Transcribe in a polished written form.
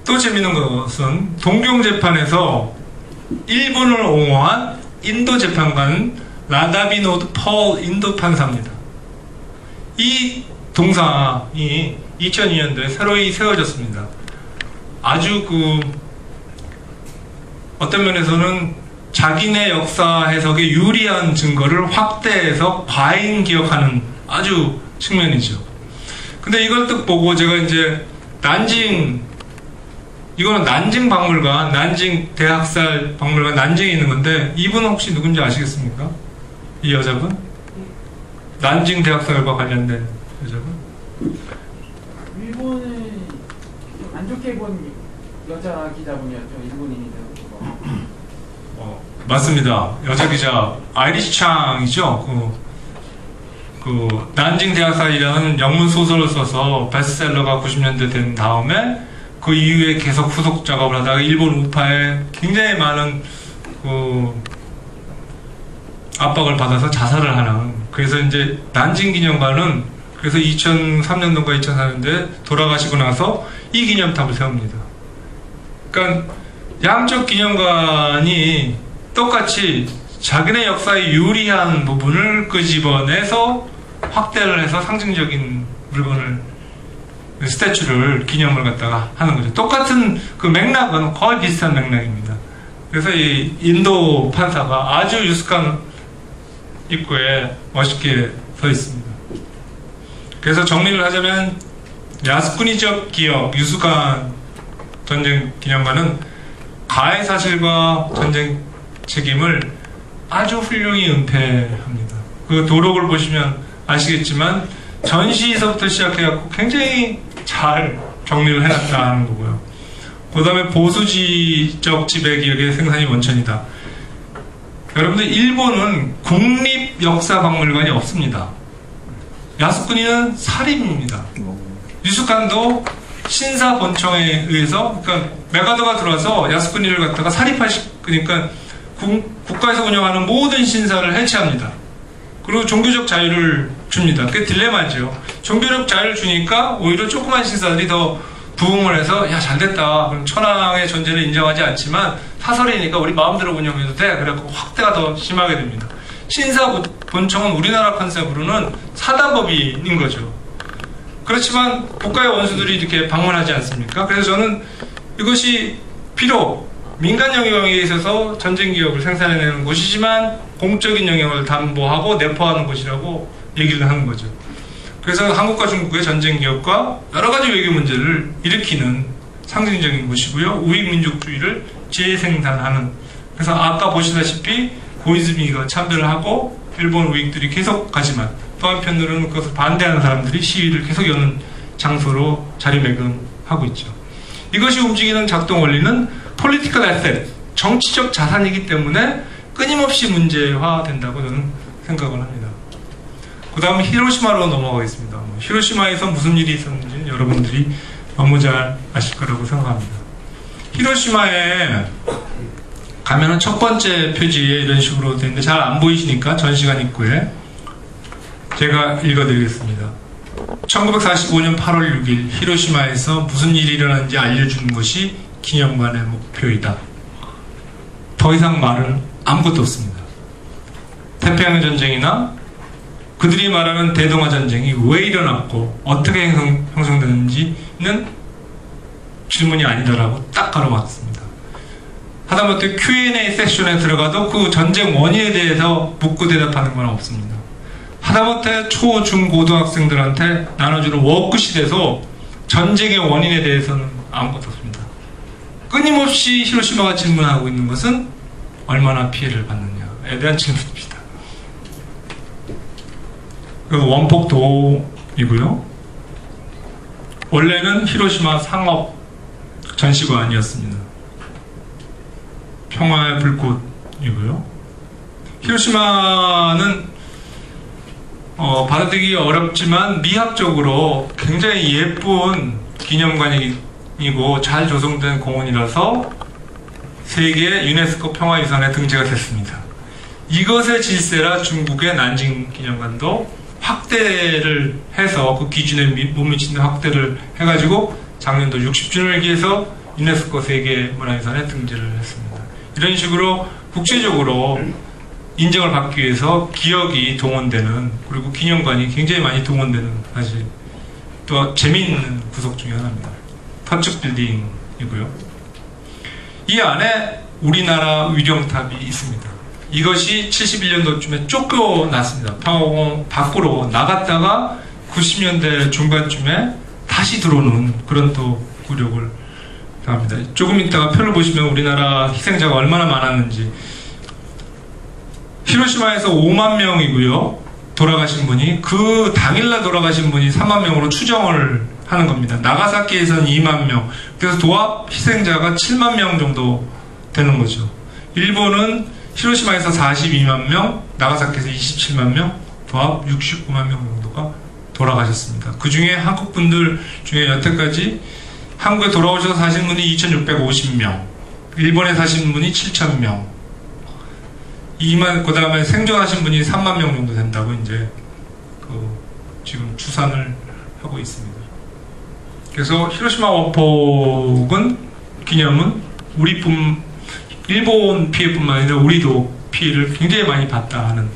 또 재밌는 것은 동경재판에서 일본을 옹호한 인도 재판관 라다비노드 펄 인도 판사입니다. 이 동상이 2002년도에 새로이 세워졌습니다. 아주 어떤 면에서는 자기네 역사 해석에 유리한 증거를 확대해서 과잉 기억하는 아주 측면이죠. 근데 이걸 딱 보고 제가 이제 이거는 난징 박물관, 난징 대학살 박물관 난징에 있는 건데, 이분은 혹시 누군지 아시겠습니까? 이 여자분? 난징 대학살과 관련된 여자분? 일본을 안 좋게 본 여자 기자분이었죠. 일본인인데. 맞습니다. 여자 기자 아이리시 창이죠. 난징 대학살이라는 영문 소설을 써서 베스트셀러가 90년대 된 다음에 그 이후에 계속 후속 작업을 하다가 일본 우파에 굉장히 많은 압박을 받아서 자살을 하는. 그래서 이제 난징 기념관은 그래서 2003년도인가 2004년도에 돌아가시고 나서 이 기념탑을 세웁니다. 그러니까 양쪽 기념관이 똑같이 자기네 역사에 유리한 부분을 끄집어내서 확대를 해서 상징적인 물건을, 스태츄를, 기념을 갖다가 하는 거죠. 똑같은 그 맥락은 거의 비슷한 맥락입니다. 그래서 이 인도 판사가 아주 유스칸 입구에 멋있게 서 있습니다. 그래서 정리를 하자면 야스쿠니적 기억, 유스칸 전쟁 기념관은 가해 사실과 전쟁 책임을 아주 훌륭히 은폐합니다. 그 도록을 보시면 아시겠지만 전시에서부터 시작해갖고 굉장히 잘 정리를 해놨다는 거고요. 그 다음에 보수지적 지배기억의 생산이 원천이다. 여러분들, 일본은 국립역사박물관이 없습니다. 야스쿠니는 사립입니다. 유스칸도 신사본청에 의해서, 그러니까 메가더가 들어와서 야스쿠니를 갖다가 그러니까 국가에서 운영하는 모든 신사를 해체합니다. 그리고 종교적 자유를 줍니다. 그게 딜레마죠. 종교적 자유를 주니까 오히려 조그만 신사들이 더 부흥을 해서, 야, 잘됐다. 그럼 천황의 존재를 인정하지 않지만 사설이니까 우리 마음대로 운영해도 돼. 그래갖고 확대가 더 심하게 됩니다. 신사본청은 우리나라 컨셉으로는 사단법인인 거죠. 그렇지만 국가의 원수들이 이렇게 방문하지 않습니까? 그래서 저는 이것이 비록 민간 영역에 있어서 전쟁 기억을 생산해내는 곳이지만 공적인 영역을 담보하고 내포하는 곳이라고 얘기를 하는 거죠. 그래서 한국과 중국의 전쟁 기억과 여러 가지 외교 문제를 일으키는 상징적인 곳이고요. 우익민족주의를 재생산하는. 그래서 아까 보시다시피 고이즈미가 참배를 하고 일본 우익들이 계속 가지만 또 한편으로는 그것을 반대하는 사람들이 시위를 계속 여는 장소로 자리매김하고 있죠. 이것이 움직이는 작동 원리는 political asset, 정치적 자산이기 때문에 끊임없이 문제화된다고 저는 생각을 합니다. 그 다음 히로시마로 넘어가겠습니다. 히로시마에서 무슨 일이 있었는지 여러분들이 너무 잘 아실 거라고 생각합니다. 히로시마에 가면은 첫 번째 표지에 이런 식으로 되는데 잘 안 보이시니까 전시관 입구에 제가 읽어드리겠습니다. 1945년 8월 6일 히로시마에서 무슨 일이 일어났는지 알려주는 것이 기념관의 목표이다. 더 이상 말은 아무것도 없습니다. 태평양 전쟁이나 그들이 말하는 대동아 전쟁이 왜 일어났고 어떻게 형성되는지는 질문이 아니다라고 딱 가로막습니다. 하다못해 Q&A 섹션에 들어가도 그 전쟁 원인에 대해서 묻고 대답하는 건 없습니다. 하다못해 초, 중, 고등학생들한테 나눠주는 워크시트에서 전쟁의 원인에 대해서는 아무것도 없습니다. 끊임없이 히로시마가 질문하고 있는 것은 얼마나 피해를 받느냐에 대한 질문입니다. 그 원폭도이고요. 원래는 히로시마 상업 전시관이었습니다. 평화의 불꽃이고요. 히로시마는 받아들이기 어렵지만 미학적으로 굉장히 예쁜 기념관이고 잘 조성된 공원이라서 세계 유네스코 평화유산에 등재가 됐습니다. 이것의 질세라 중국의 난징 기념관도 확대를 해서 그 기준에 못 미치는 확대를 해가지고 작년도 60주년을 기해서 유네스코 세계 문화유산에 등재를 했습니다. 이런 식으로 국제적으로 인정을 받기 위해서 기업이 동원되는, 그리고 기념관이 굉장히 많이 동원되는, 사실 또 재미있는 구석 중에 하나입니다. 건축 빌딩이고요. 이 안에 우리나라 위령탑이 있습니다. 이것이 71년도쯤에 쫓겨났습니다. 평화공원 밖으로 나갔다가 90년대 중반쯤에 다시 들어오는 그런 또 굴욕을 당합니다. 조금 이따가 표를 보시면 우리나라 희생자가 얼마나 많았는지. 히로시마에서 5만 명이고요. 돌아가신 분이, 그 당일날 돌아가신 분이 3만 명으로 추정을 하는 겁니다. 나가사키에서는 2만 명. 그래서 도합 희생자가 7만 명 정도 되는 거죠. 일본은 히로시마에서 42만 명, 나가사키에서 27만 명, 도합 69만 명 정도가 돌아가셨습니다. 그 중에 한국 분들 중에 여태까지 한국에 돌아오셔서 사신 분이 2,650명, 일본에 사신 분이 7,000명, 그 다음에 생존하신 분이 3만 명 정도 된다고 이제 지금 추산을 하고 있습니다. 그래서 히로시마 원폭은 기념은 일본 피해뿐만 아니라 우리도 피해를 굉장히 많이 봤다 하는